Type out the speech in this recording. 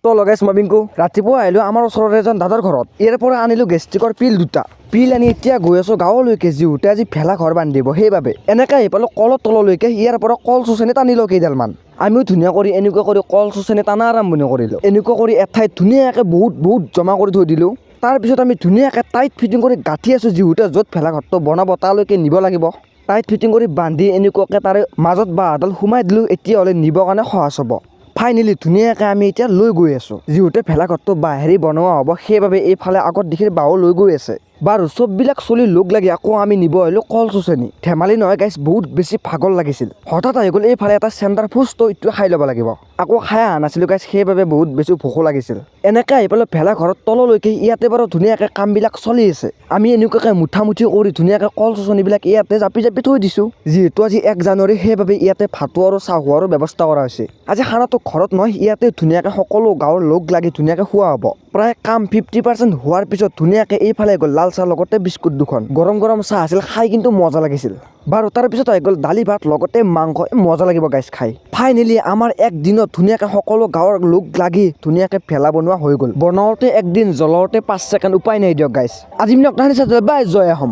তো লগাইছ মই বিংকু ৰাতিপুৱা আহিলোঁ আমাৰ ওচৰৰে এজন দাদাৰ ঘৰত। ইয়াৰ পৰা আনিলোঁ গেষ্ট্ৰিকৰ পিল দুটা। পিল আনি এতিয়া গৈ আছোঁ গাঁৱলৈকে, যিহেতু আজি ভেলা ঘৰ বান্ধিব সেইবাবে। এনেকৈ আহি পালোঁ কলৰ তললৈকে, ইয়াৰ পৰা কল চুচনি টানিলোঁ কেইডালমান। আমিও ধুনীয়া কৰি এনেকুৱা কৰি কল চুচনি টানা আৰম্ভণি কৰিলোঁ। এনেকুৱা কৰি এঠাইত ধুনীয়াকৈ বহুত জমা কৰি থৈ দিলোঁ। তাৰপিছত আমি ধুনীয়াকৈ টাইট ফিটিং কৰি গাঁঠি আছোঁ, যিহেতু য'ত ভেলাঘৰটো বনাব তালৈকে নিব লাগিব। টাইট ফিটিং কৰি বান্ধি এনেকুৱাকৈ তাৰে মাজত বাঁহডাল সোমাই দিলোঁ, এতিয়া হ'লে নিবৰ কাৰণে সহজ হ'ব। ফাইনেলি ধুনীয়াকৈ আমি এতিয়া লৈ গৈ আছোঁ, যিহেতু ভেলাঘৰটো বাঁহেৰে বনোৱা হ'ব সেইবাবে এইফালে আগত দেখি বাঁহো লৈ গৈ আছে। বাৰু চববিলাক চলি লগ লাগি আকৌ আমি নিব আহিলোঁ কল চুচনি। ধেমালি নহয় গাইছ, বহুত বেছি ভাগৰ লাগিছিল। হঠাৎ আহি গ'ল এইফালে এটা চেণ্টাৰ ফুষ্ট, এইটো খাই ল'ব লাগিব। আকৌ খাই অহা নাছিলোঁ গাইছ, সেইবাবে বহুত বেছি ভোকো লাগিছিল। এনেকৈ আহি পেলাই ভেলাঘৰৰ তললৈকে, ইয়াতে বাৰু ধুনীয়াকৈ কামবিলাক চলি আছে। আমি এনেকুৱাকৈ মুঠামুঠি কৰি ধুনীয়াকৈ কল চুচনিবিলাক ইয়াতে জাপি থৈ দিছোঁ। যিহেতু আজি 1 জানুৱাৰী সেইবাবে ইয়াতে ভাতো আৰু চাহ খোৱাৰো ব্যৱস্থা কৰা হৈছে। আজি খানাটো ঘৰত নহয়, ইয়াতে ধুনীয়াকৈ সকলো গাঁৱৰ লগ লাগি ধুনীয়াকৈ খোৱা হ'ব। প্ৰায় কাম 50% হোৱাৰ পিছত ধুনীয়াকৈ এইফালে গ'ল লাল চাহ লগতে বিস্কুট দুখন। গৰম গৰম চাহ আছিল, খাই কিন্তু মজা লাগিছিল। বাৰু তাৰপিছত আহি গ'ল দালি ভাত লগতে মাংস, মজা লাগিব গাইছ খাই। ফাইনেলি আমাৰ একদিনত ধুনীয়াকৈ সকলো গাঁৱৰ লোক লাগি ধুনীয়াকৈ ভেলা বনোৱা হৈ গ'ল। বনাওঁতে 1 দিন, জ্বলাওঁতে 5 ছেকেণ্ড, উপায় নাই দিয়ক গাইছ। আজি মিনক নাহিছে, বাই জয় অসম।